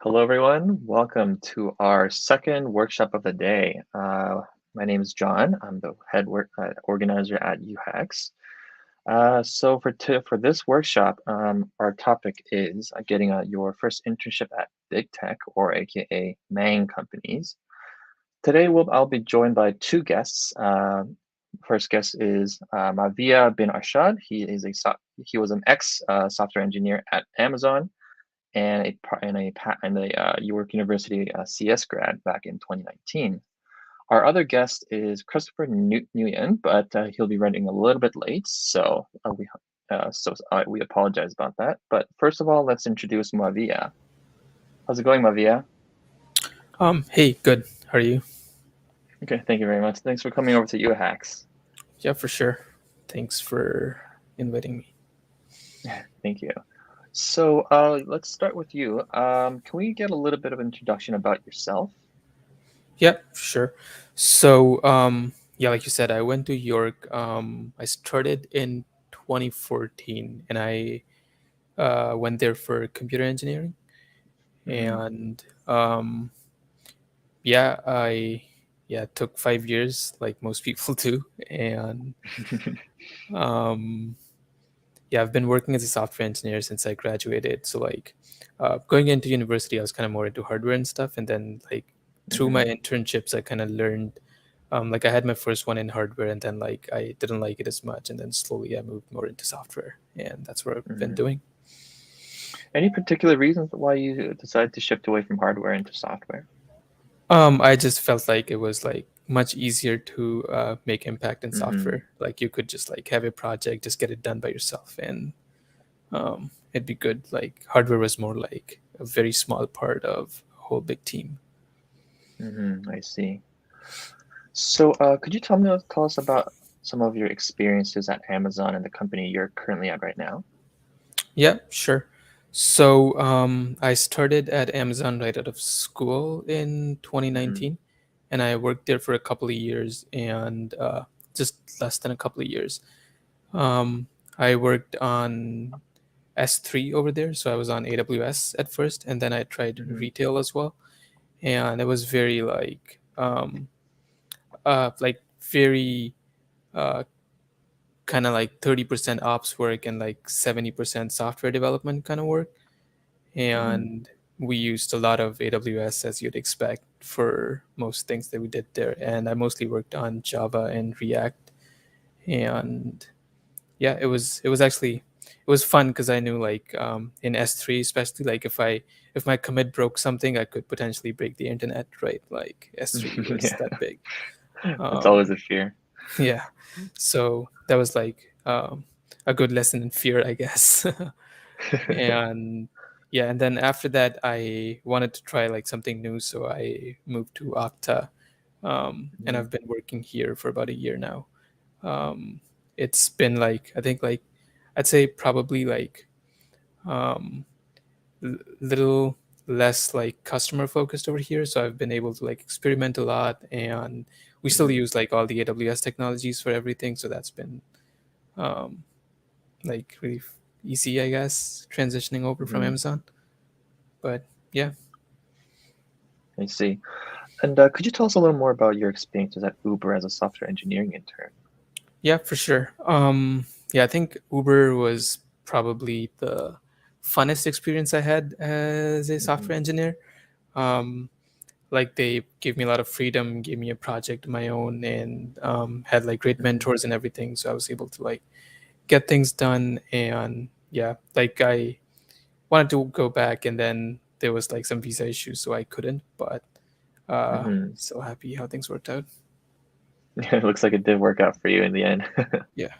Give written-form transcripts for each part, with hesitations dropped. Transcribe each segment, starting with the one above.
Hello, everyone. Welcome to our second workshop of the day. My name is John. I'm the head organizer at yuHacks. For this workshop, our topic is getting your first internship at big tech, or AKA MAANG companies. Today, I'll be joined by two guests. First guest is Mavia bin Arshad. He was an ex software engineer at Amazon and a York University CS grad back in 2019. Our other guest is Christopher Nguyen, but he'll be running a little bit late, so we apologize about that. But first of all, let's introduce Mavia. How's it going, Mavia? Hey, good. How are you? Okay, thank you very much. Thanks for coming over to yuHacks. Yeah, for sure. Thanks for inviting me. Thank you. So let's start with you. Can we get a little bit of introduction about yourself? Yeah, sure. So, yeah, like you said, I went to York. I started in 2014, and I went there for computer engineering. Mm-hmm. And yeah, I took 5 years, like most people do. And um, yeah, I've been working as a software engineer since I graduated. So going into university, I was kind of more into hardware and stuff, and then like through my Mm-hmm. internships, I kind of learned. Like I had my first one in hardware, and then like I didn't like it as much, and then slowly I moved more into software, and that's what I've been Mm-hmm. doing. Any particular reasons why you decided to shift away from hardware into software? I just felt like it was like much easier to make impact in Mm-hmm. software. Like you could just like have a project, just get it done by yourself, and it'd be good. Like hardware was more like a very small part of a whole big team. Mm-hmm. I see. So, could you tell us about some of your experiences at Amazon and the company you're currently at right now? Yeah, sure. So I started at Amazon right out of school in Mm-hmm. 2019, and I worked there for a couple of years, and just less than a couple of years. Um, I worked on S3 over there, so I was on AWS at first, and then I tried Mm-hmm. retail as well, and it was very very uh, kind of like 30% ops work and like 70% software development kind of work. Mm-hmm. And we used a lot of AWS as you'd expect for most things that we did there. And I mostly worked on Java and React. And yeah, it was fun because I knew like in S3 especially, like if my commit broke something, I could potentially break the internet, right? Like S3 was Yeah, that big. that's always a Um, fear. yeah, so that was like a good lesson in fear, I guess. And yeah, and then after that I wanted to try like something new, so I moved to Okta, and Mhm. I've been working here for about a year now. um, it's been like I think like I'd say probably like um, little less like customer focused over here, so I've been able to like experiment a lot, and we still Mhm. use like all the AWS technologies for everything, so that's been um, like really easy, I guess, transitioning over from Mhm. Amazon. But yeah. I see. And could you tell us a little more about your experiences at Uber as a software engineering intern? Yeah, for sure. Yeah, I think Uber was probably the funnest experience I had as a Mhm. software engineer. Um, like they gave me a lot of freedom, gave me a project of my own, and had like great Mhm. mentors and everything. So I was able to like get things done. And yeah, like I wanted to go back, and then there was like some visa issues, so I couldn't. But Mhm. so happy how things worked out. It looks like it did work out for you in the end. Yeah.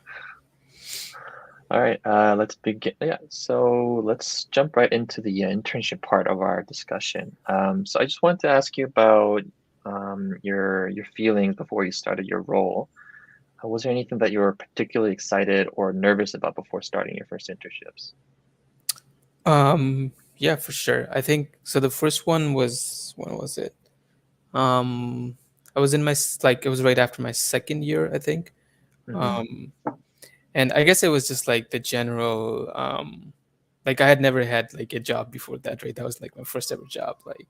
All right, let's begin. Yeah, so let's jump right into the internship part of our discussion. So I just wanted to ask you about your feelings before you started your role. Was there anything that you were particularly excited or nervous about before starting your first internships? Yeah, for sure. I think so. The first one was when was it? Um, I was in like it was right after my second year, I think. Mm-hmm. Um, and I guess it was just like the general. like I had never had like a job before that, right? That was like my first ever job. Like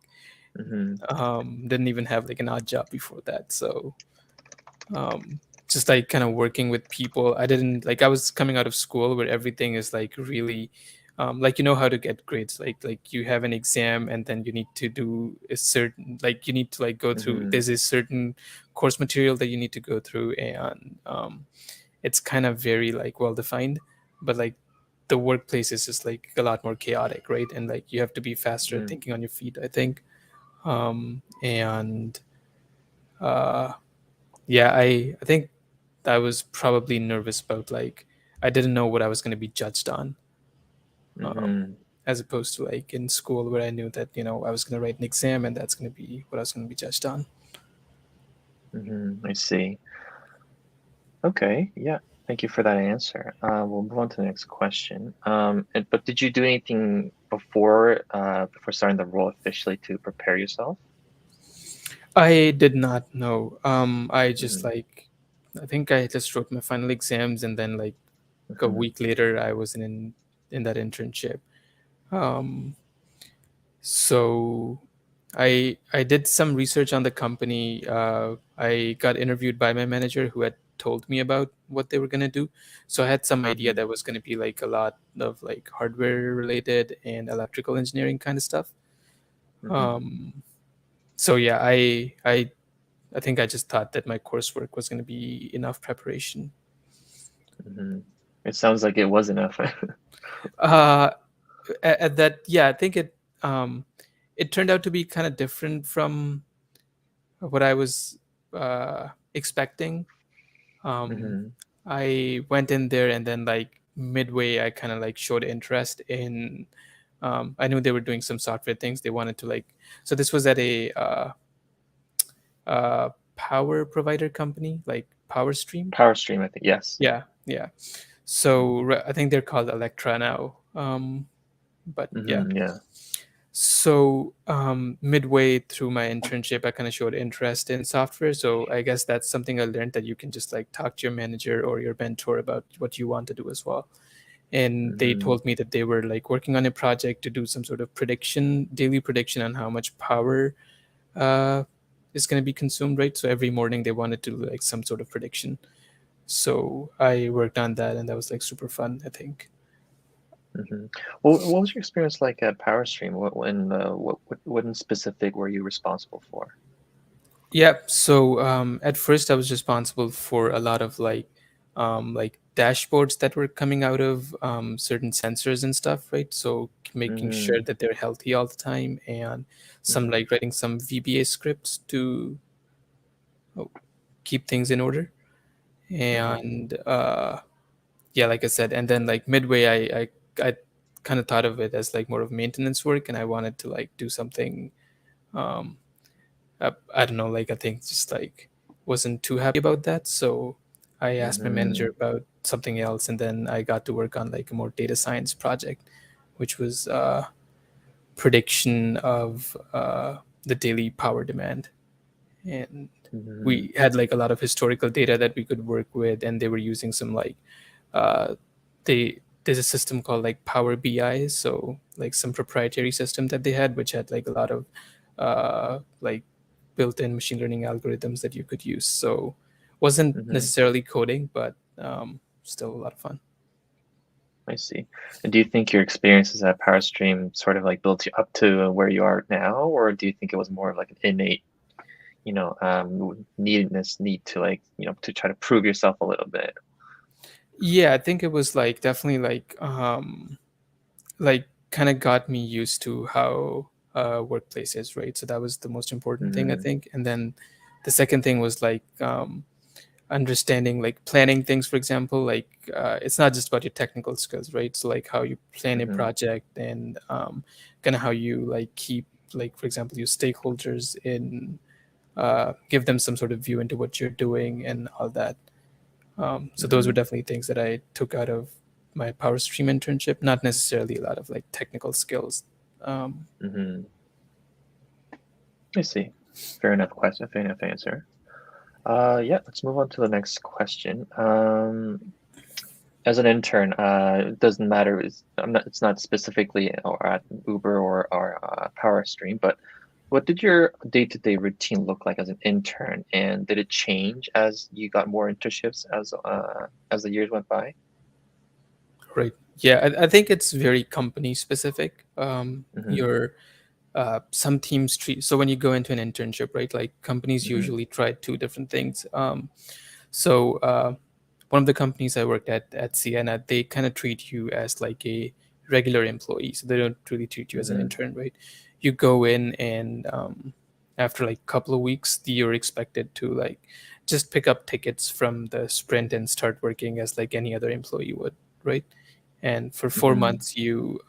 Mm-hmm. didn't even have like an odd job before that. So just like kind of working with people. I didn't like I was coming out of school where everything is like really like you know how to get grades, like you have an exam and then you need to do a certain, like you need to like go through, Mm-hmm. there's a certain course material that you need to go through, and it's kind of very like well defined, but like the workplace is just like a lot more chaotic, right? And like you have to be faster at Mm-hmm. thinking on your feet, I think. And uh yeah, I think I was probably nervous about like I didn't know what I was going to be judged on, Mm-hmm. as opposed to like in school where I knew that I was going to write an exam and that's going to be what I was going to be judged on. Mm-hmm. I see. Okay, yeah. Thank you for that answer. We'll move on to the next question. But did you do anything before starting the role officially to prepare yourself? I did not know. I just Mm-hmm. like I think I just wrote my final exams and then like a Mm-hmm. week later I was in that internship. Um, so I did some research on the company. I got interviewed by my manager who had told me about what they were gonna do. So I had some idea Mm-hmm. that was gonna be like a lot of like hardware related and electrical engineering kind of stuff. Mm-hmm. Um, so yeah, I think I just thought that my coursework was gonna be enough preparation. Mm-hmm. It sounds like it was enough. Uh, at that, yeah, I think um, it turned out to be kind of different from what I was expecting. Um, Mm-hmm. I went in there and then like midway, I kind of like showed interest in. I knew they were doing some software things. They wanted to like. So this was at a power provider company, like Power Stream. Power stream, I think. Yes. Yeah, yeah. So I think they're called Electra now. But yeah. Mm-hmm. Yeah. So midway through my internship, I kind of showed interest in software. So I guess that's something I learned, that you can just like talk to your manager or your mentor about what you want to do as well. And they Mm-hmm. told me that they were like working on a project to do some sort of prediction, daily prediction on how much power uh, is going to be consumed, right? So every morning they wanted to do like some sort of prediction. So I worked on that, and that was like super fun, I think. Mm-hmm. Well, what was your experience like at Power Stream? What in specific were you responsible for? Yeah. So at first, I was responsible for a lot of like dashboards that were coming out of certain sensors and stuff, right? So making Mm-hmm. sure that they're healthy all the time, and some Mm-hmm. like writing some VBA scripts to oh, keep things in order. Mm-hmm. And yeah, like I said, and then like midway, I kind of thought of it as like more of maintenance work, and I wanted to like do something. Um, I don't know, like I think just like wasn't too happy about that. So I asked my Mm-hmm. manager about something else, and then I got to work on like a more data science project, which was prediction of the daily power demand. And Mm-hmm. we had like a lot of historical data that we could work with, and they were using some like uh, there's a system called like Power BI, so like some proprietary system that they had, which had like a lot of like built-in machine learning algorithms that you could use. So wasn't Mm-hmm. necessarily coding, but still a lot of fun. I see. And do you think your experiences at Power Stream sort of like built you up to where you are now, or do you think it was more of like an innate, need to like, to try to prove yourself a little bit? Yeah, I think it was like definitely like kind of got me used to how workplace is, right? So that was the most important thing, I Mm-hmm. think. And then the second thing was like understanding like planning things, for example. Like it's not just about your technical skills, right? So like how you plan a Mm-hmm. project, and kind of how you like keep, like for example, your stakeholders in, give them some sort of view into what you're doing and all that. So those were Mm-hmm. definitely things that I took out of my Power Stream internship, not necessarily a lot of like technical skills. um, Mm-hmm. I see. Fair enough question. Fair enough answer. Yeah, let's move on to the next question. as an intern, it doesn't matter. It's not specifically or at Uber or PowerStream, but what did your day-to-day routine look like as an intern, and did it change as you got more internships as the years went by? Right. Yeah, I think it's very company specific. Mm-hmm. Your some teams treat, so when you go into an internship, right, like companies Mm-hmm. usually try two different things. So one of the companies I worked at Sienna, they kind of treat you as like a regular employee, so they don't really treat you as an Mm-hmm. intern, right? You go in and after like a couple of weeks, you're expected to like just pick up tickets from the sprint and start working as like any other employee would, right? And for four Mm-hmm. months, you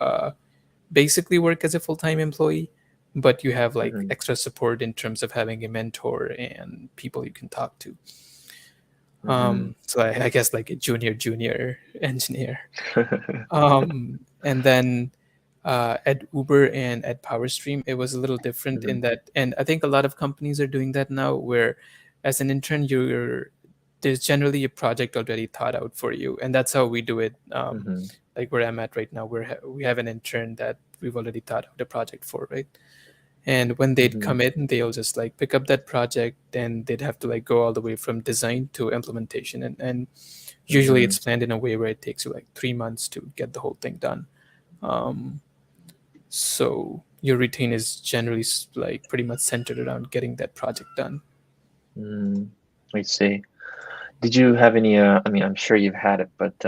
basically work as a full-time employee, but you have like Mm-hmm. extra support in terms of having a mentor and people you can talk to. Mm-hmm. So I guess like a junior engineer. And then at Uber and at PowerStream, it was a little different Mm-hmm. in that, and I think a lot of companies are doing that now, where as an intern, there's generally a project already thought out for you, and that's how we do it. Mm-hmm. Like where I'm at right now, we have an intern that we've already thought out a project for, right? And when they'd Mm-hmm. come in, they'll just like pick up that project, and they'd have to like go all the way from design to implementation, and usually Mm-hmm. it's planned in a way where it takes you like 3 months to get the whole thing done. um, so your routine is generally like pretty much centered around getting that project done. Mm. I see. Did you have any, I mean, I'm sure you've had it, but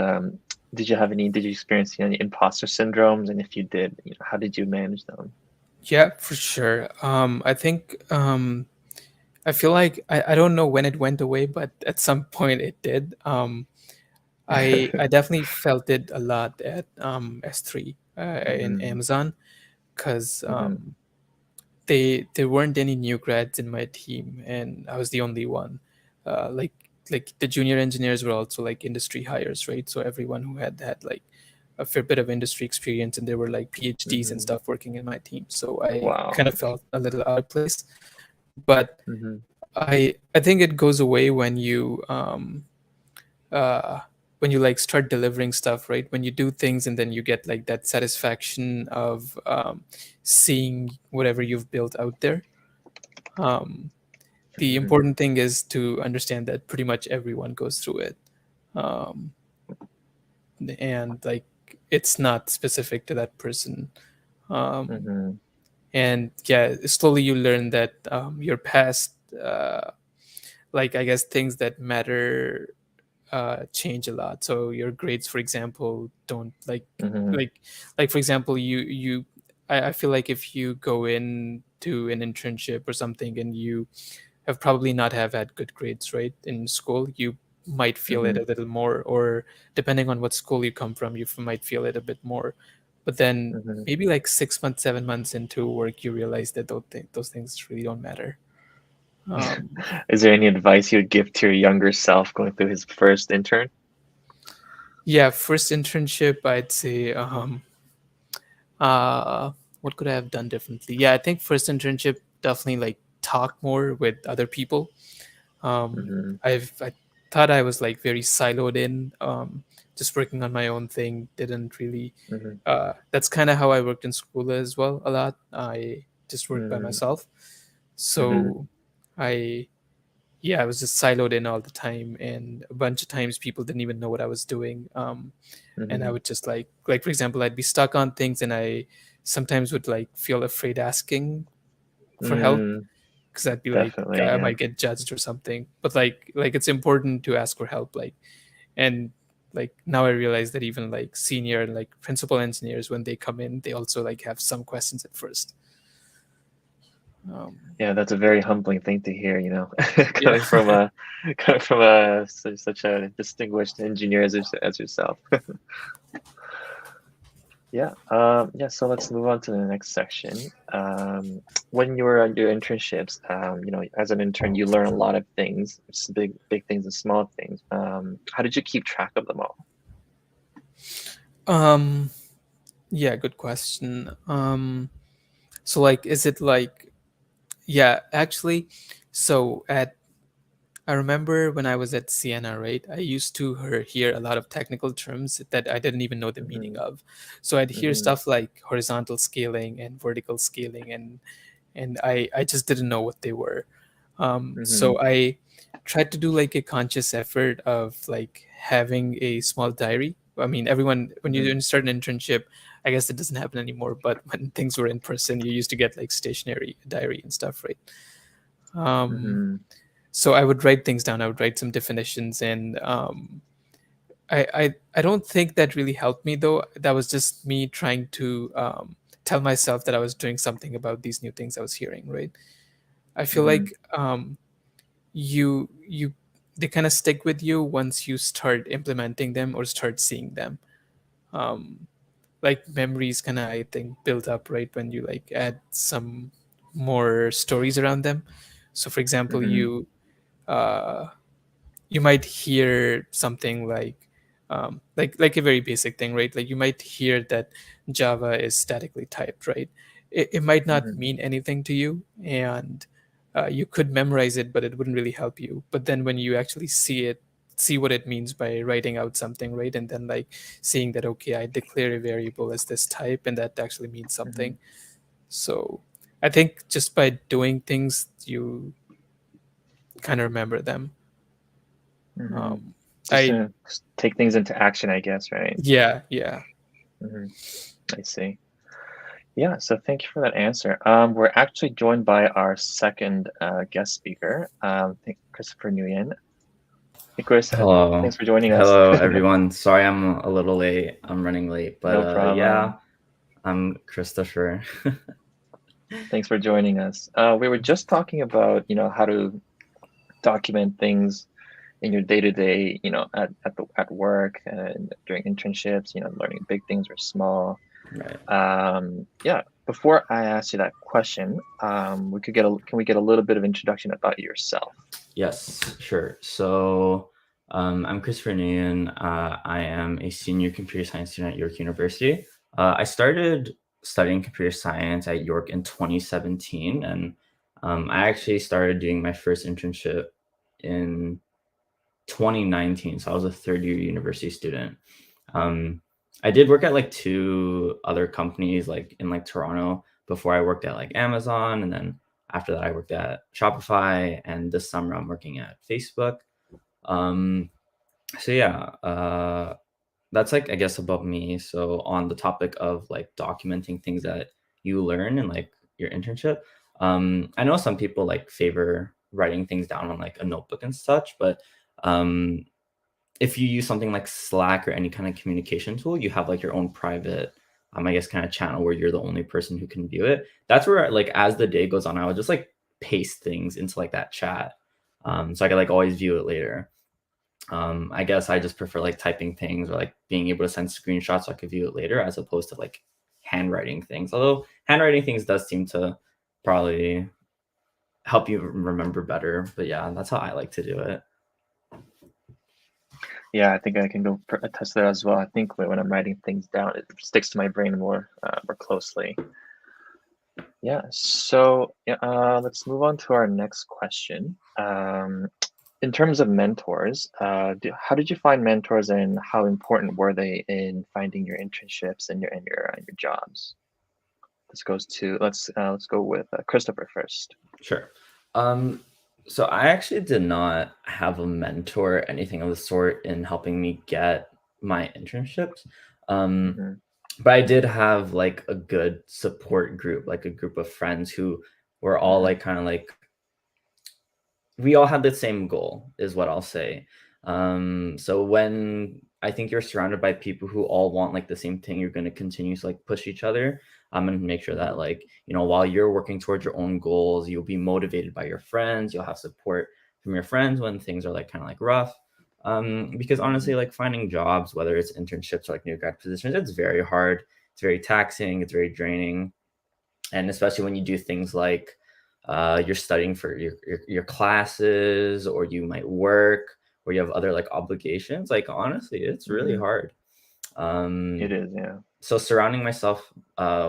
did you experience any imposter syndromes? And if you did, how did you manage them? Yeah, for sure. I think I feel like I don't know when it went away, but at some point it did. I definitely felt it a lot at S3 in Mm-hmm. Amazon, because Mm-hmm. there weren't any new grads in my team, and I was the only one. Like the junior engineers were also like industry hires, right? So everyone who had like a fair bit of industry experience, and there were like PhDs and Mm-hmm. stuff working in my team. So I Wow. kind of felt a little out of place. But Mm-hmm. I think it goes away uh when you like start delivering stuff, right? When you do things and then you get like that satisfaction of seeing whatever you've built out there. um the Mm-hmm. important thing is to understand that pretty much everyone goes through it. um and like it's not specific to that person. um Mm-hmm. and yeah, slowly you learn that your past, like I guess things that matter change a lot. So your grades, for example, don't Mm-hmm. like like for example, I feel like if you go in to an internship or something and you have probably not have had good grades, right, in school, you might feel it Mm-hmm. a little more, or depending on what school you come from, you might feel it a bit more. But then Mm-hmm. maybe like 6 months, 7 months into work, you realize that those things really don't matter. Um, Is there any advice you would give to your younger self going through his first intern? yeah, first internship, I'd say, uh, what could I have done differently? Yeah, I think first internship, definitely like talk more with other people. Mm-hmm. I thought I was like very siloed in, just working on my own thing. Didn't really. Mm-hmm. That's kind of how I worked in school as well. A lot. I just worked by Mm-hmm. myself. Mm-hmm. So I yeah, I was just siloed in all the time, and a bunch of times people didn't even know what I was doing. And I Mm-hmm. would just like for example, I'd be stuck on things, and I sometimes would like feel afraid asking for help, Mm, because I'd be like definitely, I yeah. might get judged or something. But like it's important to ask for help. And like now I realize that even like senior and like principal engineers, when they come in, they also like have some questions at first. Um, Yeah, that's a very humbling thing to hear, yeah. coming from a such a distinguished engineer as yourself. Yeah, yeah, so let's move on to the next section. When you were at your internships, as an intern, you learn a lot of things, big things and small things. How did you keep track of them all? um, yeah, good question. So like, is it like, yeah, actually, so I remember when I was at Siena, right? I used to hear a lot of technical terms that I didn't even know the meaning Mm-hmm. of. So I'd hear Mm-hmm. stuff like horizontal scaling and vertical scaling, and I just didn't know what they were. Mm-hmm. So I tried to do like a conscious effort of like having a small diary. I mean, everyone when Mm-hmm. you start an internship, I guess it doesn't happen anymore. But when things were in person, you used to get like stationery diary and stuff, right? Um, Mm-hmm. so I would write things down. I would write some definitions, and I don't think that really helped me though. That was just me trying to tell myself that I was doing something about these new things I was hearing. Right. I feel Mm-hmm. like you they kind of stick with you once you start implementing them or start seeing them. Um, like memories kind of I think build up right when you like add some more stories around them. So for example, Mm-hmm. uh, you might hear something like a very basic thing, right? Like you might hear that Java is statically typed, right? It might not Mm-hmm. mean anything to you, and you could memorize it, but it wouldn't really help you. But then when you actually see what it means by writing out something, right? And then like seeing that, okay, I declare a variable as this type, and that actually means Mm-hmm. something. So I think just by doing things, you kind of remember them. Mm-hmm. Um, Just I to take things into action, I guess, right? Yeah, yeah. Mm-hmm. I see. Yeah, so thank you for that answer. We're actually joined by our second guest speaker, Christopher Nguyen. Hey, Chris, Hello. thanks for joining us. Hello, everyone. Sorry I'm a little late. I'm running late, but No problem. yeah, I'm Christopher. Thanks for joining us. We were just talking about, how to document things in your day-to-day, at work and during internships, learning big things or small. Right. Yeah, before I ask you that question, can we get a little bit of introduction about yourself? Yes, sure. So, I'm Christopher Nguyen. I am a senior computer science student at York University. I started studying computer science at York in 2017, and I actually started doing my first internship in 2019. So I was a third year university student. Um, I did work at like two other companies, like in like Toronto, before I worked at like Amazon, and then after that I worked at Shopify, and this summer I'm working at Facebook. Um, so yeah, that's like I guess about me. So on the topic of like documenting things that you learn in like your internship, I know some people like favor writing things down on like a notebook and such, but um, if you use something like Slack or any kind of communication tool, you have like your own private, I guess, kind of channel where you're the only person who can view it. That's where, like, as the day goes on, I would just like paste things into like that chat, so I could like always view it later. I guess I just prefer like typing things or like being able to send screenshots so I could view it later, as opposed to like handwriting things. Although handwriting things does seem to probably help you remember better. But yeah, that's how I like to do it. Yeah, I think I can go attest to that as well. I think when I'm writing things down, it sticks to my brain more closely. Yeah. So yeah, let's move on to our next question. In terms of mentors, how did you find mentors, and how important were they in finding your internships and your jobs? Let's go with Christopher first. Sure. Um, so I actually did not have a mentor or anything of the sort in helping me get my internships. Um, Hmm. but I did have like a good support group, like a group of friends who were all Hmm. like kind of like we all had the same goal, is what I'll say. So when I think you're surrounded by people who all want like the same thing, you're going to continue to like push each other. And make sure that like, while you're working towards your own goals, you'll be motivated by your friends. You'll have support from your friends when things are like kind of like rough. Because Hmm. honestly, like finding jobs, whether it's internships or like new grad positions, it's very hard. It's very taxing. It's very draining, and especially when you do things like you're studying for your classes, or you might work, or you have other like obligations, like honestly it's really Hmm. hard. It um is, yeah. so surrounding myself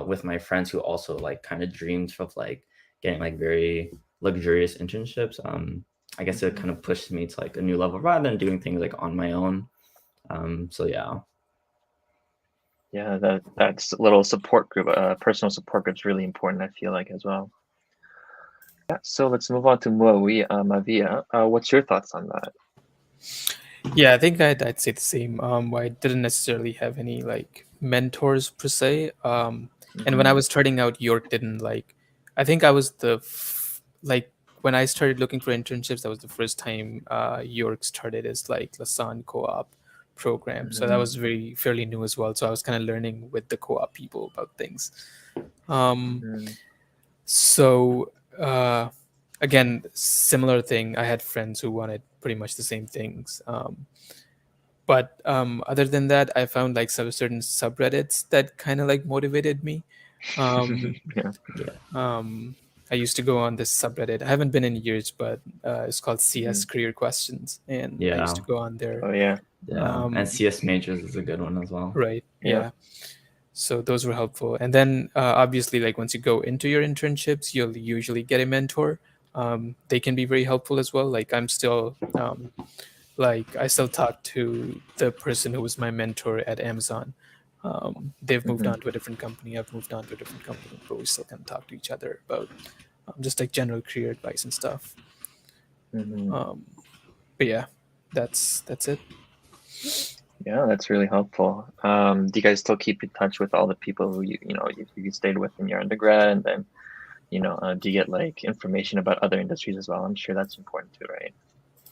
with my friends who also like kind of dreamed of like getting like very luxurious internships, I guess it kind of pushed me to like a new level rather than doing things like on my own. So yeah. Yeah, that's a little support group, personal support group is really important, I feel like, as well. Yeah, so let's move on to Mavia. What's your thoughts on that? Yeah, I think I'd say the same. I didn't necessarily have any like mentors per se. And when I was starting out, York didn't like. I think I was like when I started looking for internships, that was the first time York started as like Lasan co-op program. So that was fairly new as well. So I was kind of learning with the co-op people about things. So again, similar thing. I had friends who wanted pretty much the same things. But other than that, I found like certain subreddits that kind of like motivated me. Yeah. I used to go on this subreddit. I haven't been in years, but it's called CS Career Questions, and I used to go on there. Oh yeah. Yeah, and CS Majors is a good one as well. Right. Yeah. So those were helpful. And then obviously, like once you go into your internships, you'll usually get a mentor. They can be very helpful as well. Like I'm still like I still talk to the person who was my mentor at Amazon. They've moved on to a different company. I've moved on to a different company, but we still can talk to each other about just like general career advice and stuff. But yeah, that's it. Yeah, that's really helpful. Do you guys still keep in touch with all the people who you stayed with in your undergrad, and then do you get like information about other industries as well? I'm sure that's important too, right?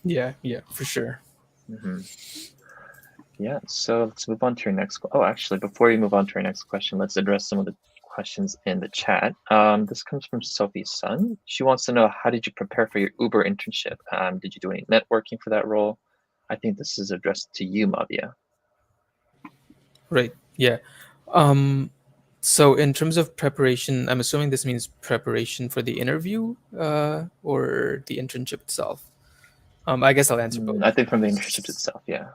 Yeah, for sure. Yeah, so let's move on to your next. Oh, actually, before you move on to our next question, let's address some of the questions in the chat. This comes from Sophie's son. She wants to know, how did you prepare for your Uber internship? Did you do any networking for that role? I think this is addressed to you, Mavia. Right. Yeah. So in terms of preparation, I'm assuming this means preparation for the interview or the internship itself. I guess I'll answer both. I think from the internship itself, yeah.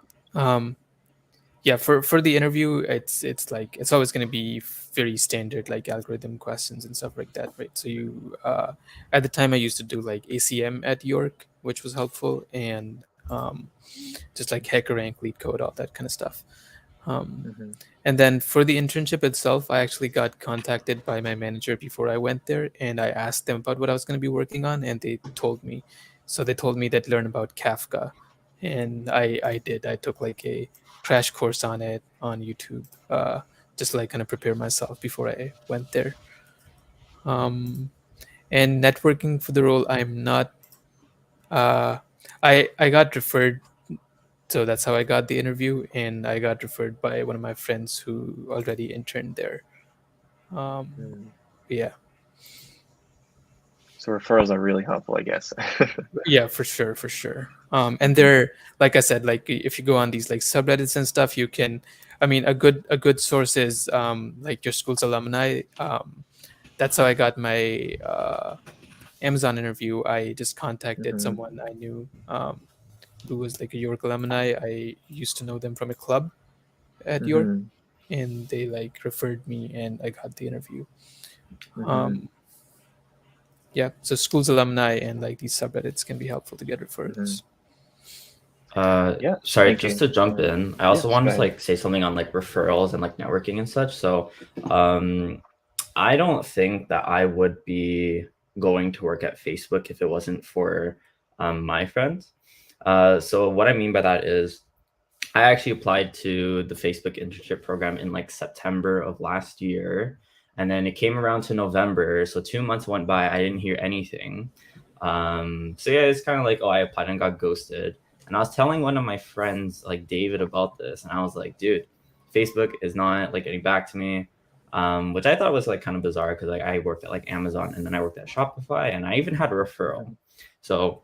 Yeah, for the interview, it's like it's always going to be very standard, like algorithm questions and stuff like that, right? So you at the time I used to do like ACM at York, which was helpful, and just like HackerRank, LeetCode, all that kind of stuff. And then for the internship itself, I actually got contacted by my manager before I went there, and I asked them about what I was going to be working on, and they told me. So they told me they'd learn about Kafka, and I did. I took like a crash course on it on YouTube, just to like kind of prepare myself before I went there. And networking for the role, I'm not. I got referred, so that's how I got the interview, and I got referred by one of my friends who already interned there. Yeah. So referrals are really helpful, I guess. Yeah, for sure. And they're, like I said, like if you go on these like subreddits and stuff, you can, I mean, a good source is like your school's alumni. That's how I got my Amazon interview. I just contacted someone I knew who was like a York alumni. I used to know them from a club at York, and they like referred me, and I got the interview. Yeah, so schools alumni and like these subreddits can be helpful to get referrals. Yeah, sorry, just to jump in, I also wanted to like say something on like referrals and like networking and such. So I don't think that I would be going to work at Facebook if it wasn't for my friends. So what I mean by that is I actually applied to the Facebook internship program in like September of last year. And then it came around to November. So 2 months went by. I didn't hear anything. So yeah, it's kind of like, oh, I applied and got ghosted. And I was telling one of my friends, like David, about this. And I was like, dude, Facebook is not like getting back to me, which I thought was like kind of bizarre because like I worked at like Amazon and then I worked at Shopify and I even had a referral. So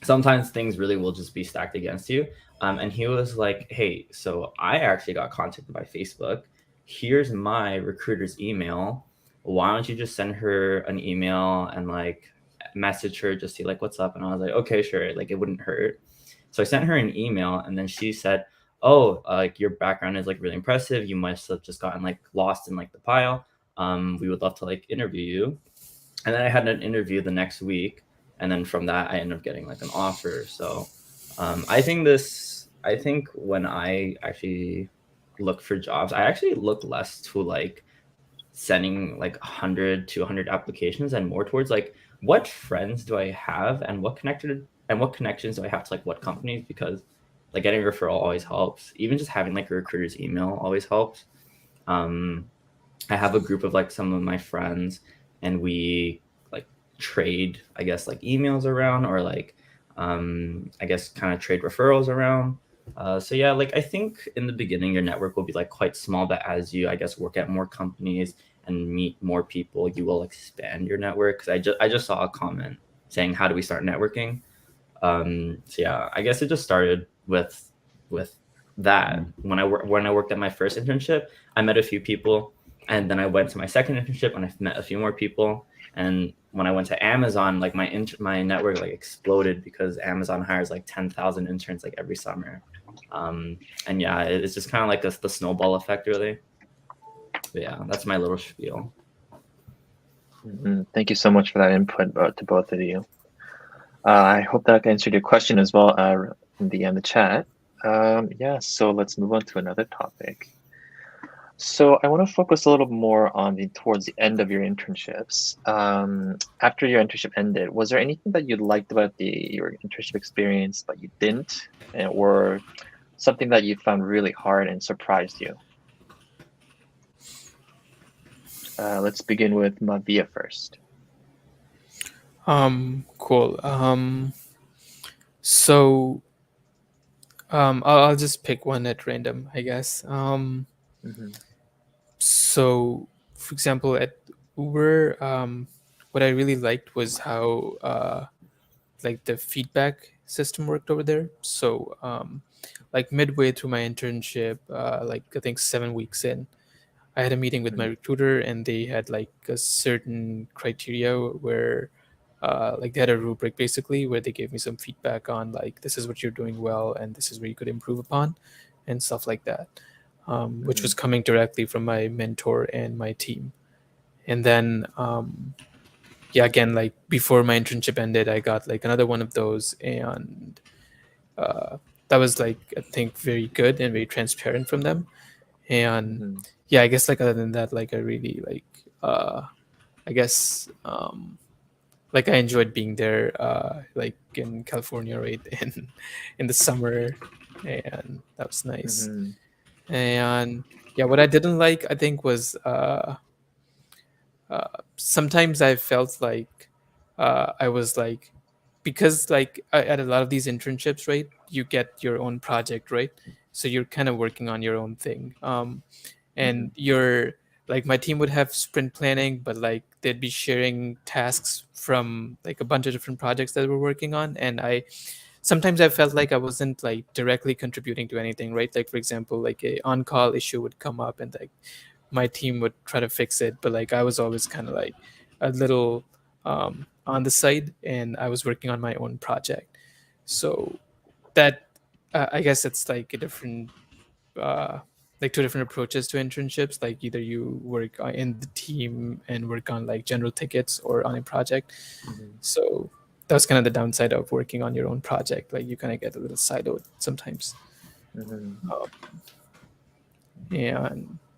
sometimes things really will just be stacked against you. And he was like, hey, so I actually got contacted by Facebook. Here's my recruiter's email. Why don't you just send her an email and like message her, just see like what's up? And I was like, okay, sure, like it wouldn't hurt. So I sent her an email and then she said, oh, like your background is like really impressive. You must have just gotten like lost in like the pile. We would love to like interview you. And then I had an interview the next week. and then from that I ended up getting like an offer. So I think when I actually look for jobs, I actually look less to like sending like 100 to 100 applications and more towards like what friends do I have and what connections do I have to like what companies, because like getting a referral always helps. Even just having like a recruiter's email always helps. I have a group of like some of my friends, and we like trade, I guess, like emails around, or like I guess kind of trade referrals around. So yeah, like I think in the beginning your network will be like quite small, but as you, I guess, work at more companies and meet more people, you will expand your network. Because I just saw a comment saying, how do we start networking? So yeah, I guess it just started with that. When I worked at my first internship, I met a few people, and then I went to my second internship and I met a few more people. And when I went to Amazon, like my network like exploded, because Amazon hires like 10,000 interns like every summer. And yeah, it's just kind of like the snowball effect, really. But yeah, that's my little spiel. Thank you so much for that input to both of you. I hope that answered your question as well in the chat. Yeah, so let's move on to another topic. So I want to focus a little more on towards the end of your internships. After your internship ended, was there anything that you liked about your internship experience but you didn't, or something that you found really hard and surprised you? Let's begin with Mavia first. Cool. So I'll just pick one at random, I guess. So, for example, at Uber, what I really liked was how like the feedback system worked over there. So, like midway through my internship, like I think 7 weeks in, I had a meeting with my recruiter, and they had like a certain criteria where like they had a rubric basically where they gave me some feedback on like this is what you're doing well and this is where you could improve upon and stuff like that, which was coming directly from my mentor and my team. And then yeah, again, like before my internship ended, I got like another one of those, and that was like I think very good and very transparent from them. And yeah, I guess like other than that, like I really like I guess like I enjoyed being there like in California, right, in the summer, and that was nice. And yeah, what I didn't like, I think, was sometimes I felt like I was like, because like at a lot of these internships, right, you get your own project, right, so you're kind of working on your own thing, and you're like my team would have sprint planning, but like they'd be sharing tasks from like a bunch of different projects that we're working on, and I sometimes I felt like I wasn't like directly contributing to anything, right? Like for example, like a on-call issue would come up, and like my team would try to fix it, but like I was always kind of like a little on the side, and I was working on my own project. So that I guess it's like a different like two different approaches to internships. Like either you work in the team and work on like general tickets or on a project. So that was kind of the downside of working on your own project. Like you kind of get a little siloed sometimes. And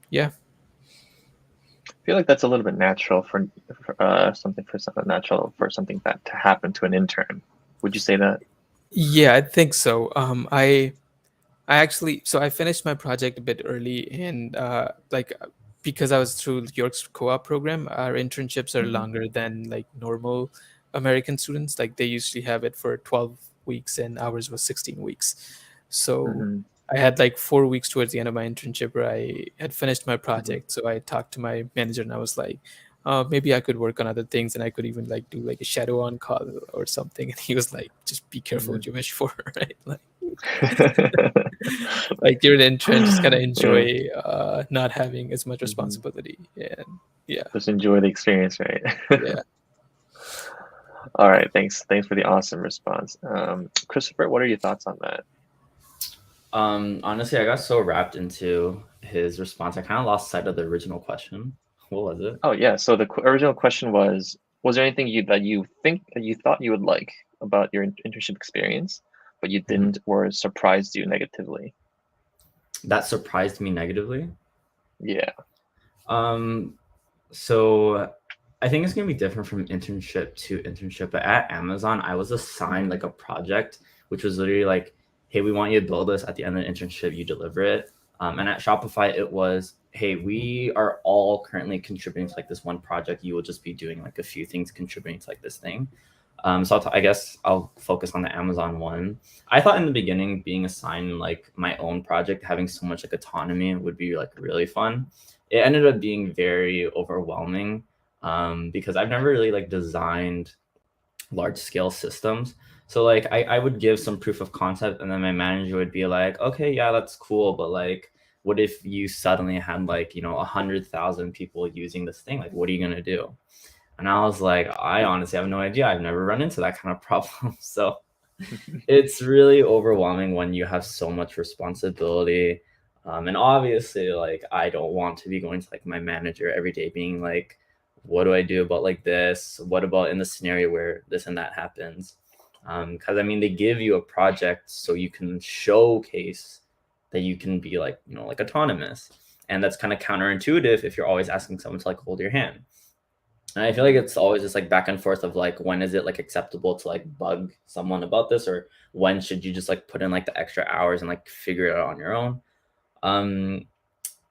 yeah, I feel like that's a little bit natural for something natural for something that to happen to an intern. Would you say that? yeah, I think so. I actually, so I finished my project a bit early, and like because I was through York's co-op program, our internships are longer than like normal American students. Like they usually have it for 12 weeks, and ours was 16 weeks. So I had like 4 weeks towards the end of my internship where I had finished my project. So I talked to my manager, and I was like, maybe I could work on other things, and I could even like do like a shadow on call or something. And he was like, just be careful what you wish for, right? Like, like you're an intern, just kind of enjoy not having as much responsibility, and yeah, just enjoy the experience, right? yeah. All right, thanks for the awesome response. Christopher, what are your thoughts on that? Honestly, I got so wrapped into his response, I kind of lost sight of the original question. What was it? Oh yeah, so the original question was, Was there anything that you thought you would like about your internship experience, but you didn't, or surprised you negatively? That surprised me negatively. Yeah. So I think it's gonna be different from internship to internship. But at Amazon, I was assigned like a project, which was literally like, hey, we want you to build this. At the end of the internship, you deliver it. And at Shopify, it was, hey, we are all currently contributing to like this one project. You will just be doing like a few things contributing to like this thing. So I guess I'll focus on the Amazon one. I thought in the beginning being assigned like my own project, having so much like autonomy would be like really fun. It ended up being very overwhelming because I've never really like designed large scale systems. So like I would give some proof of concept and then my manager would be like, okay, yeah, that's cool. But like, what if you suddenly had like, 100,000 people using this thing? Like, what are you going to do? And I was like, I honestly have no idea. I've never run into that kind of problem. So it's really overwhelming when you have so much responsibility. And obviously, like, I don't want to be going to like my manager every day being like, what do I do about like this? What about in the scenario where this and that happens? Because I mean, they give you a project so you can showcase that you can be like, like autonomous. And that's kind of counterintuitive if you're always asking someone to like hold your hand. And I feel like it's always just like back and forth of like, when is it like acceptable to like bug someone about this, or when should you just like put in like the extra hours and like figure it out on your own?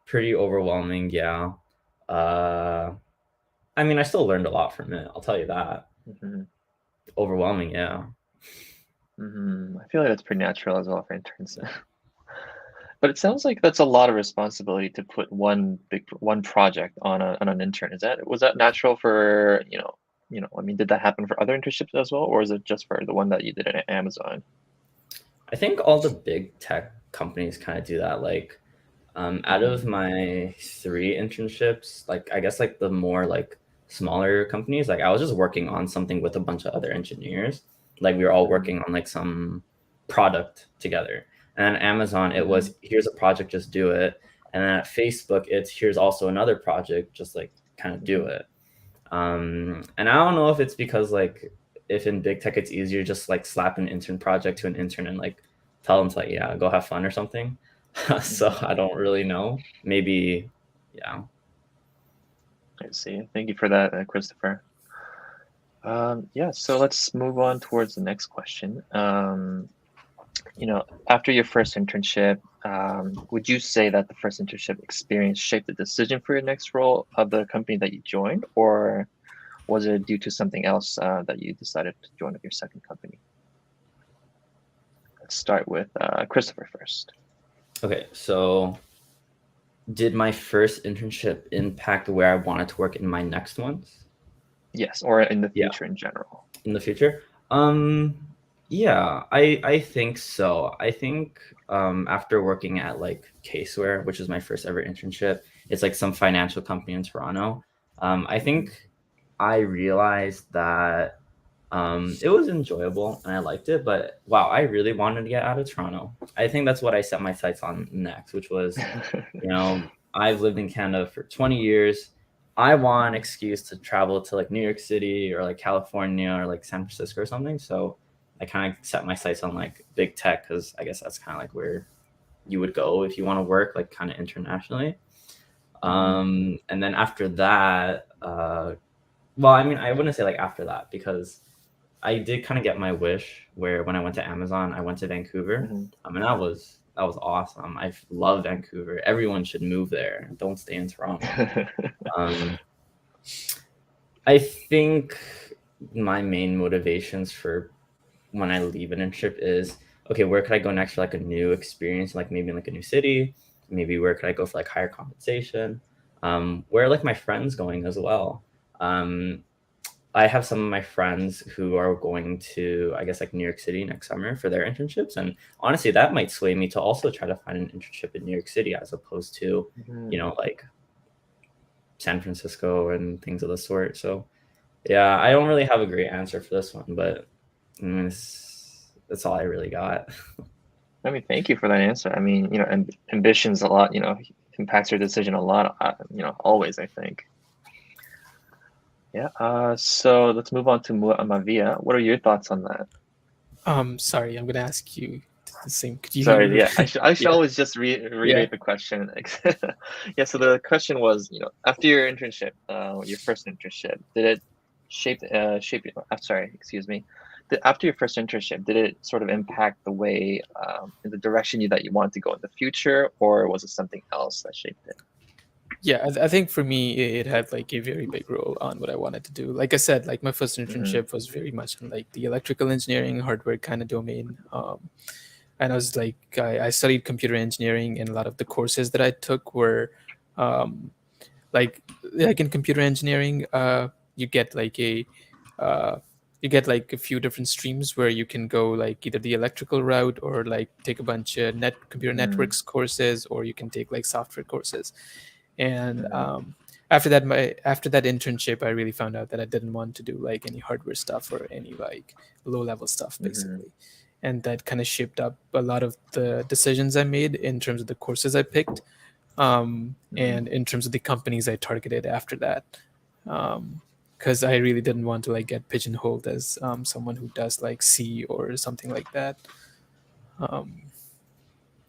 Pretty overwhelming, yeah. I mean, I still learned a lot from it. I'll tell you that. Overwhelming, yeah. I feel like that's pretty natural as well for interns. But it sounds like that's a lot of responsibility to put one project on an intern. Was that natural for, I mean, did that happen for other internships as well, or is it just for the one that you did at Amazon? I think all the big tech companies kind of do that. Like, out of my 3 internships, like I guess like the more like smaller companies, like I was just working on something with a bunch of other engineers. Like we were all working on like some product together. And at Amazon, it was, here's a project, just do it. And then at Facebook, it's here's also another project, just like kind of do it. And I don't know if it's because like if in big tech it's easier just like slap an intern project to an intern and like tell them to like, yeah, go have fun or something. So I don't really know. Maybe, yeah. I see. Thank you for that, Christopher. Yeah, so let's move on towards the next question. After your first internship, would you say that the first internship experience shaped the decision for your next role of the company that you joined, or was it due to something else that you decided to join your second company? Let's start with Christopher first. Okay, so did my first internship impact where I wanted to work in my next ones? Yes, or in the future in general. In the future? Yeah, I think so. I think after working at like Caseware, which is my first ever internship, it's like some financial company in Toronto. I think I realized that it was enjoyable and I liked it, but wow, I really wanted to get out of Toronto. I think that's what I set my sights on next, which was, I've lived in Canada for 20 years. I want an excuse to travel to like New York City or like California or like San Francisco or something. So I kind of set my sights on like big tech because I guess that's kind of like where you would go if you want to work like kind of internationally. And then after that, well, I mean, I wouldn't say like after that because I did kind of get my wish where when I went to Amazon, I went to Vancouver. I mean, that was awesome. I love Vancouver. Everyone should move there. Don't stay in Toronto. I think my main motivations for when I leave an internship is, okay, where could I go next for like a new experience, like maybe in like a new city? Maybe where could I go for like higher compensation? Where are like my friends going as well? I have some of my friends who are going to, I guess, like New York City next summer for their internships. And honestly, that might sway me to also try to find an internship in New York City as opposed to, like San Francisco and things of the sort. So yeah, I don't really have a great answer for this one, but that's all I really got. I mean, thank you for that answer. I mean, ambition's a lot, impacts your decision a lot, always, I think. Yeah. So let's move on to Mavia. What are your thoughts on that? Sorry, I'm gonna ask you the same. Could you? Sorry, yeah, I should Yeah. always just reiterate the question. Yeah, so the question was, after your internship, your first internship, did it shape you? Sorry, excuse me. After your first internship, did it sort of impact the way, in the direction that you want to go in the future, or was it something else that shaped it? Yeah, I think for me it had like a very big role on what I wanted to do. Like I said, like my first Mm-hmm. internship was very much in like the electrical engineering, hardware kind of domain. And I was like, I studied computer engineering, and a lot of the courses that I took were um, like in computer engineering, you get like uh, a few different streams where you can go like either the electrical route or like take a bunch of computer networks courses, or you can take like software courses. And Mm-hmm. after that internship, I really found out that I didn't want to do like any hardware stuff or any like low level stuff, Mm-hmm. basically. And that kind of shaped up a lot of the decisions I made in terms of the courses I picked, Mm-hmm. and in terms of the companies I targeted after that. Because I really didn't want to like get pigeonholed as someone who does like C or something like that. Um,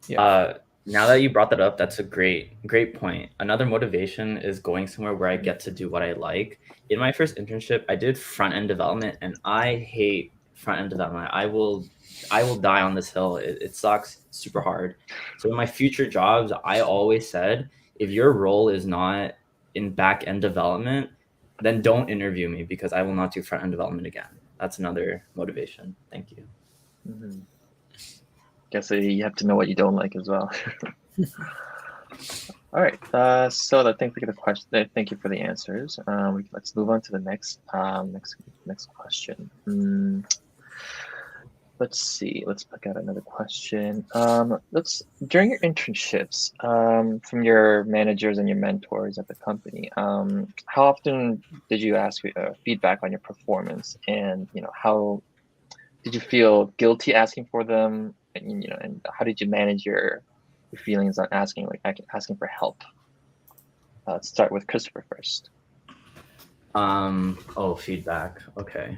yeah. Now that you brought that up, that's a great point. Another motivation is going somewhere where I get to do what I like. In my first internship, I did front end development, and I hate front end development. I will die on this hill. It sucks super hard. So in my future jobs, I always said, if your role is not in back end development, then don't interview me, because I will not do front end development again. That's another motivation. Thank you. Mm-hmm. Guess you have to know what you don't like as well. All right. So thank you for the question. Thank you for the answers. Let's move on to the next question. Let's see. Let's pick out another question. During your internships, from your managers and your mentors at the company, how often did you ask feedback on your performance, and how did you feel guilty asking for them, and how did you manage your feelings on asking for help? Let's start with Christopher first. Feedback. Okay.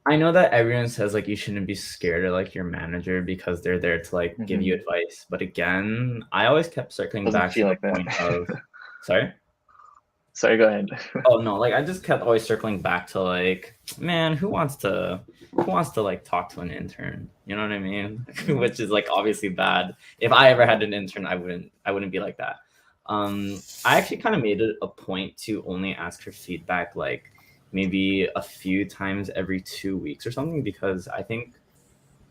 I know that everyone says like you shouldn't be scared of like your manager because they're there to like give you advice. But again, I always kept circling Doesn't back to feel the like that. point of sorry? Sorry, go ahead. Oh no, like I just kept always circling back to like, man, who wants to like talk to an intern? You know what I mean? Which is like obviously bad. If I ever had an intern, I wouldn't be like that. I actually kind of made it a point to only ask for feedback like maybe a few times every 2 weeks or something, because I think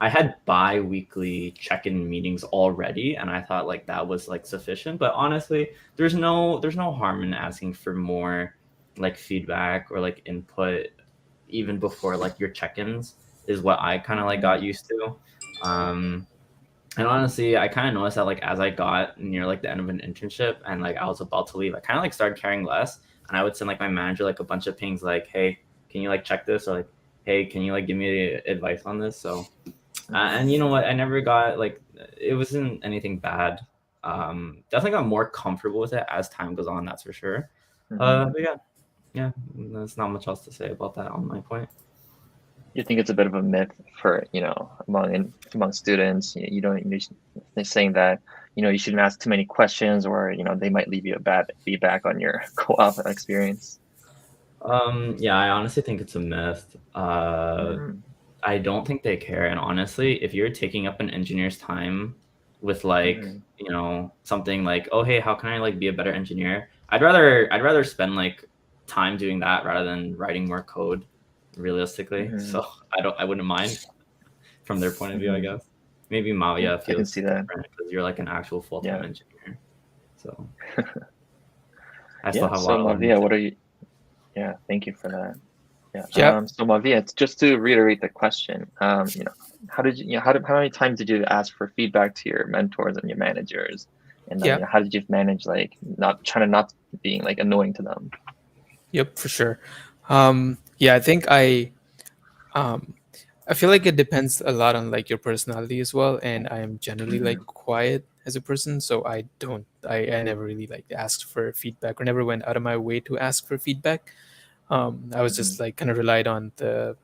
I had bi-weekly check-in meetings already, and I thought like that was like sufficient. But honestly, there's no harm in asking for more like feedback or like input even before like your check-ins, is what I kind of like got used to. And honestly, I kind of noticed that like as I got near like the end of an internship and like I was about to leave, I kind of like started caring less, and I would send like my manager like a bunch of pings like, hey, can you like check this, or like, hey, can you like give me advice on this? So and you know what? I never got like, it wasn't anything bad. Definitely got more comfortable with it as time goes on. That's for sure. But yeah, there's not much else to say about that on my point. You think it's a bit of a myth for among students? They're saying that you shouldn't ask too many questions, or they might leave you a bad feedback on your co-op experience. Yeah, I honestly think it's a myth. I don't think they care. And honestly, if you're taking up an engineer's time with like, something like, oh, hey, how can I like be a better engineer? I'd rather spend like time doing that rather than writing more code realistically. So I wouldn't mind from their point of view, I guess. Maybe Mavia I can feels see that. different because you're like an actual full-time engineer. So I still Yeah. have a So lot of Mavia, what are you? Yeah, thank you for that. Yeah. So Mavia, just to reiterate the question, how many times did you ask for feedback to your mentors and your managers, and then, how did you manage like not being like annoying to them? Yep, for sure. I think I feel like it depends a lot on like your personality as well, and I am generally like quiet as a person, so I never really like asked for feedback or never went out of my way to ask for feedback. I was just like kind of relied on the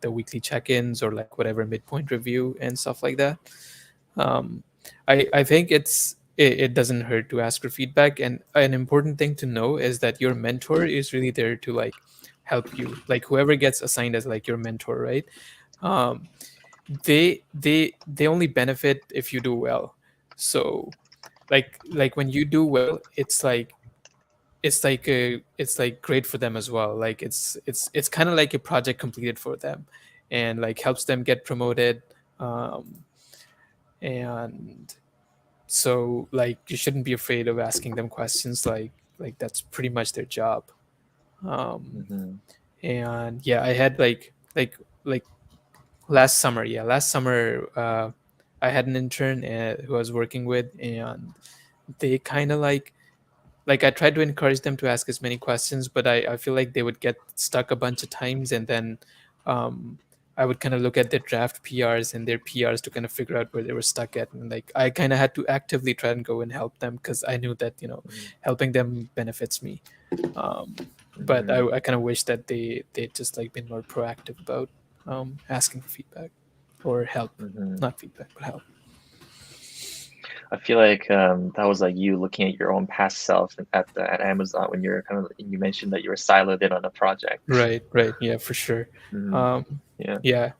weekly check-ins or like whatever midpoint review and stuff like that. I think it doesn't hurt to ask for feedback, and an important thing to know is that your mentor is really there to like help you, like whoever gets assigned as like your mentor, right? um, they only benefit if you do well. So like when you do well, it's like great for them as well. Like it's kind of like a project completed for them, and like helps them get promoted. And so like you shouldn't be afraid of asking them questions, like that's pretty much their job. um and yeah, I had like last summer, I had an intern who I was working with, and they kind of like I tried to encourage them to ask as many questions, but I feel like they would get stuck a bunch of times, and then um, I would kind of look at their draft PRs and their PRs to kind of figure out where they were stuck at, and like I kind of had to actively try and go and help them because I knew that helping them benefits me. Um, but I kind of wish that they just like been more proactive about asking for feedback or help, not feedback but help. I feel like that was like you looking at your own past self at Amazon when you're you mentioned that you were siloed in on a project. Right, yeah, for sure. Yeah. Yeah,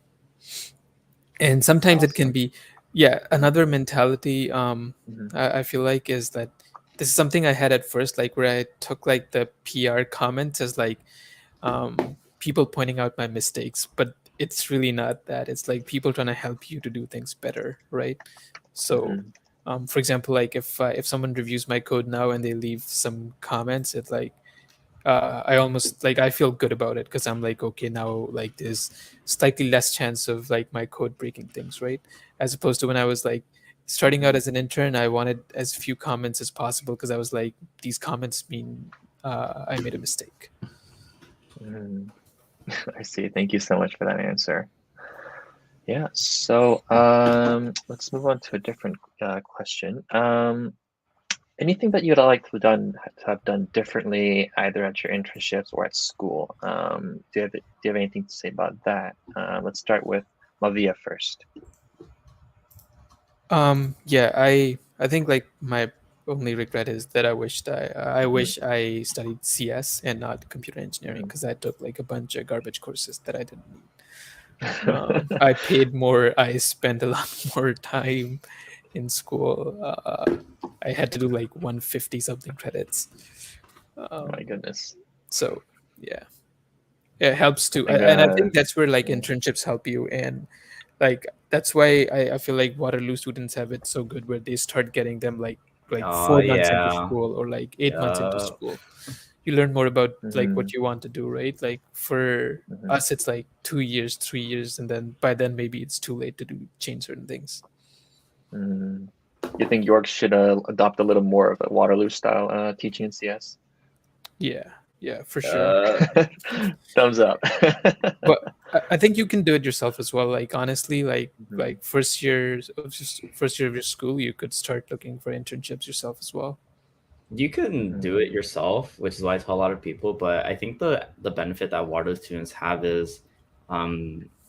and sometimes it can be, yeah, another mentality I feel like is that this is something I had at first, like where I took like the PR comments as like people pointing out my mistakes, but it's really not that. It's like people trying to help you to do things better, right? So for example, like if someone reviews my code now and they leave some comments, it's like I almost like I feel good about it because I'm like, okay, now like there's slightly less chance of like my code breaking things, right? As opposed to when I was like starting out as an intern, I wanted as few comments as possible because I was like, these comments mean I made a mistake. I see. Thank you so much for that answer. Yeah. So let's move on to a different question. Anything that you'd like to have done differently, either at your internships or at school? Do you have anything to say about that? Let's start with Mavia first. Yeah, I think like my only regret is that I wish I studied CS and not computer engineering because I took like a bunch of garbage courses that I didn't need. I paid more. I spent a lot more time in school. I had to do like 150 something credits. My goodness. So yeah, it helps too, and I think that's where like internships help you, and like that's why I feel like Waterloo students have it so good, where they start getting them like 4 months into school or like 8 months into school. You learn more about like what you want to do, right? Like for us, it's like 2 years, 3 years, and then by then maybe it's too late to change certain things. You think York should adopt a little more of a Waterloo style teaching in CS? Yeah, for sure. Thumbs up. But I think you can do it yourself as well. Like honestly, like first year of your school, you could start looking for internships yourself as well. You can do it yourself, which is why I tell a lot of people. But I think the benefit that Waterloo students have is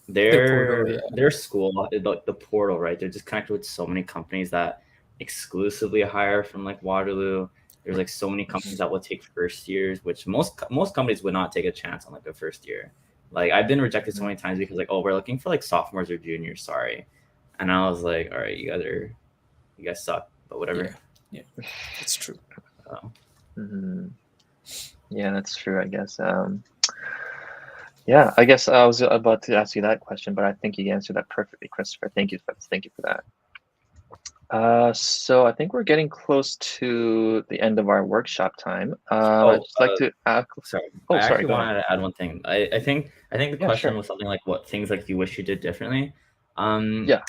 their school, the portal, right? They're just connected with so many companies that exclusively hire from like Waterloo. There's like so many companies that will take first years, which most companies would not take a chance on like a first year. Like I've been rejected so many times because like, oh, we're looking for like sophomores or juniors, sorry. And I was like, all right, you guys suck, but whatever. Yeah, it's true. Yeah, that's true, I guess. Yeah, I guess I was about to ask you that question, but I think you answered that perfectly, Christopher. Thank you for that. So I think we're getting close to the end of our workshop time. I'd just like to ask. Sorry. Oh, I sorry. actually wanted to add one thing. I think the question was something like what things like you wish you did differently. Yeah.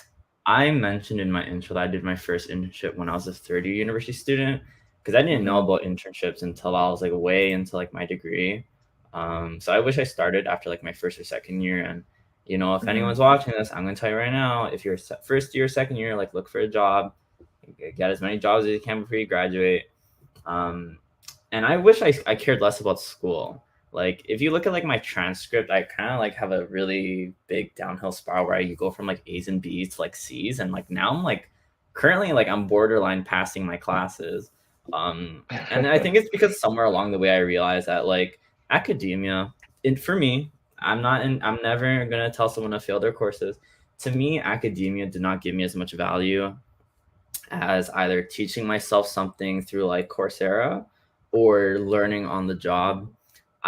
I mentioned in my intro that I did my first internship when I was a third-year university student because I didn't know about internships until I was like way into like my degree. So I wish I started after like my first or second year. And if anyone's watching this, I'm gonna tell you right now, if you're first year, second year, like look for a job. get as many jobs as you can before you graduate. And I wish I cared less about school. Like if you look at like my transcript, I kind of like have a really big downhill spiral where you go from like A's and B's to like C's, and like now I'm like currently like I'm borderline passing my classes. And I think it's because somewhere along the way I realized that like academia, and for me, I'm never gonna tell someone to fail their courses. To me, academia did not give me as much value as either teaching myself something through like Coursera or learning on the job.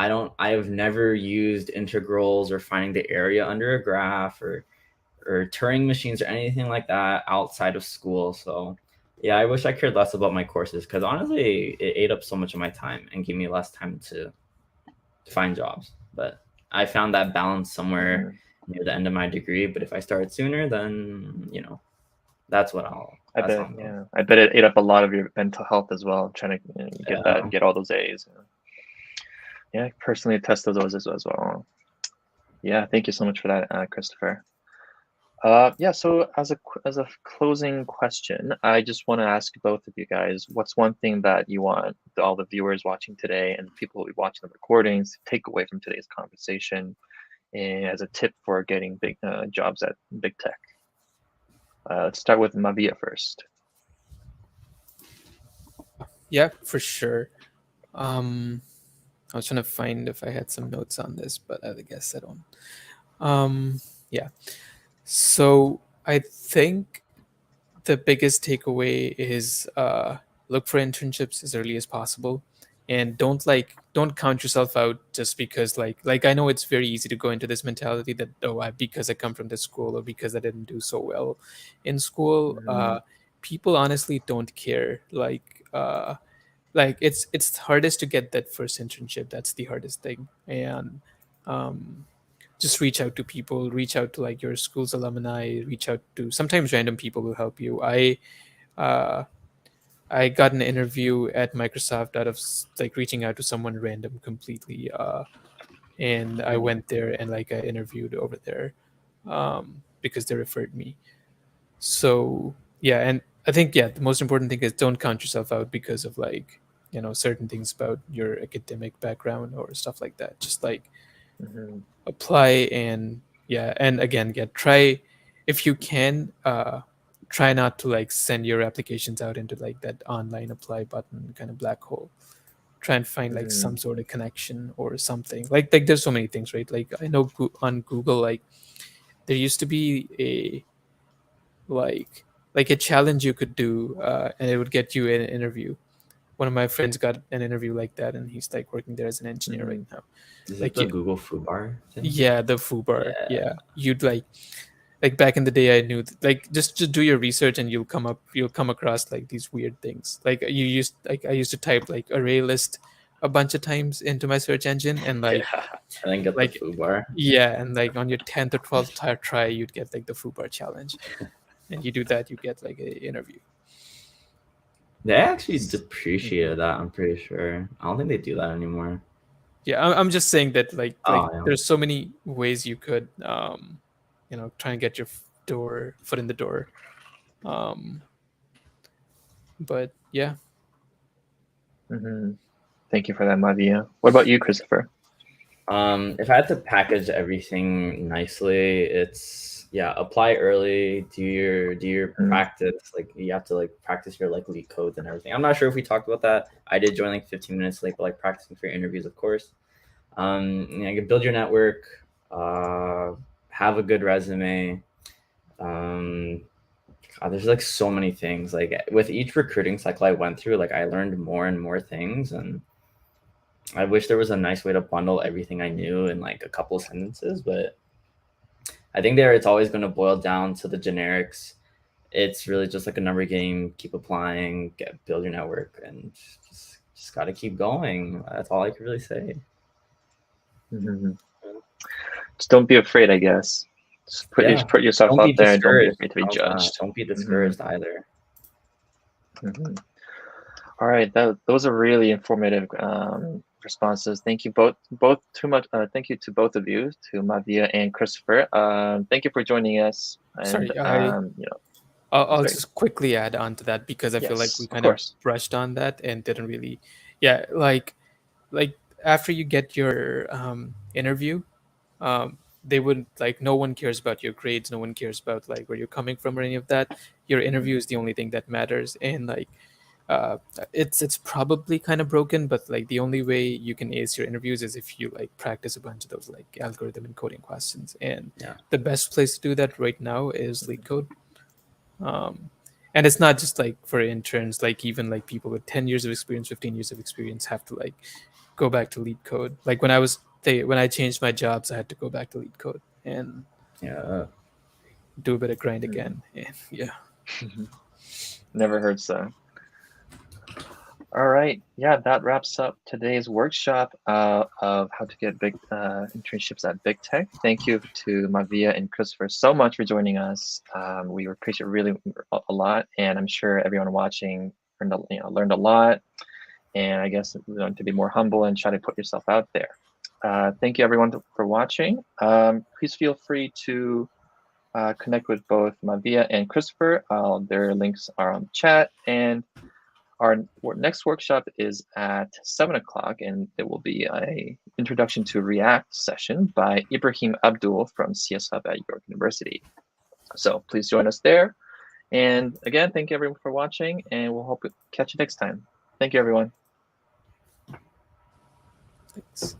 I have never used integrals or finding the area under a graph or Turing machines or anything like that outside of school. So yeah, I wish I cared less about my courses because honestly, it ate up so much of my time and gave me less time to find jobs. But I found that balance somewhere near the end of my degree. But if I started sooner, then that's what I'll. I bet it ate up a lot of your mental health as well, trying to get all those A's. Yeah, I personally attest to those as well. Yeah, thank you so much for that, Christopher. Yeah, so as a closing question, I just want to ask both of you guys, what's one thing that you want all the viewers watching today and the people who will be watching the recordings to take away from today's conversation, and as a tip for getting big jobs at big tech? Let's start with Mavia first. Yeah, for sure. I was trying to find if I had some notes on this, but I guess I don't. Yeah. So I think the biggest takeaway is look for internships as early as possible, and don't count yourself out just because like I know it's very easy to go into this mentality that because I come from this school or because I didn't do so well in school. People honestly don't care. Like it's hardest to get that first internship. That's the hardest thing. And just reach out to people, reach out to like your school's alumni, reach out to sometimes random people will help you. I got an interview at Microsoft out of like reaching out to someone random completely, and I went there and like I interviewed over there because they referred me. So yeah, and I think the most important thing is don't count yourself out because of like certain things about your academic background or stuff like that. Just like apply and again try if you can try not to like send your applications out into like that online apply button kind of black hole. Try and find like some sort of connection or something like there's so many things, right? Like I know on Google, like there used to be a like a challenge you could do and it would get you an interview. One of my friends got an interview like that, and he's like working there as an engineer right now. Is like it the Google Foo Bar thing? Yeah, the Foo Bar. Yeah, you'd like back in the day, I knew like just do your research, and you'll come across like these weird things. Like I used to type like array list a bunch of times into my search engine, and like and then get like the Foo Bar. Yeah, and like on your 10th or 12th try, you'd get like the Foo Bar challenge, and you do that, you get like an interview. They actually depreciated that, I'm pretty sure. I don't think they do that anymore. Yeah, I'm just saying that like there's so many ways you could try and get your foot in the door. But yeah. Thank you for that, Mavia. What about you, Christopher? If I had to package everything nicely, it's apply early, do your practice. Like you have to like practice your like leak codes and everything. I'm not sure if we talked about that. I did join like 15 minutes late, but like practicing for your interviews, of course. Build your network, have a good resume. There's like so many things. Like with each recruiting cycle I went through, like I learned more and more things, and I wish there was a nice way to bundle everything I knew in like a couple of sentences, but I think it's always going to boil down to the generics. It's really just like a number game. Keep applying, build your network, and just got to keep going. That's all I can really say. Just don't be afraid, I guess. Just put yourself out there and don't be afraid to be judged. Don't be discouraged either. All right, those are really informative responses. Thank you thank you to both of you, to Mavia and Christopher. Thank you for joining us. And, Sorry, I'll Great. just quickly add on to that because I feel like Yes, we of kind of course. brushed on that and didn't really, yeah, like after you get your interview, they wouldn't like no one cares about your grades, no one cares about like where you're coming from or any of that. Your interview is the only thing that matters, and like uh, it's probably kind of broken, but like the only way you can ace your interviews is if you like practice a bunch of those like algorithm and coding questions. And Yeah. the best place to do that right now is LeetCode. um, and it's not just like for interns, like even like people with 10 years of experience, 15 years of experience have to like go back to LeetCode. Like when I changed my jobs, I had to go back to LeetCode and Yeah. do a bit of grind Mhm. again. And yeah. Never heard so. All right. Yeah, that wraps up today's workshop of how to get big internships at Big Tech. Thank you to Mavia and Christopher so much for joining us. We appreciate really a lot, and I'm sure everyone watching learned a lot. And I guess learn to be more humble and try to put yourself out there. Thank you everyone for watching. Please feel free to connect with both Mavia and Christopher. Their links are on the chat, and our next workshop is at 7 o'clock, and it will be a introduction to React session by Ibrahim Abdul from CS Hub at York University. So please join us there. And again, thank you everyone for watching, and we'll hope to catch you next time. Thank you, everyone. Thanks.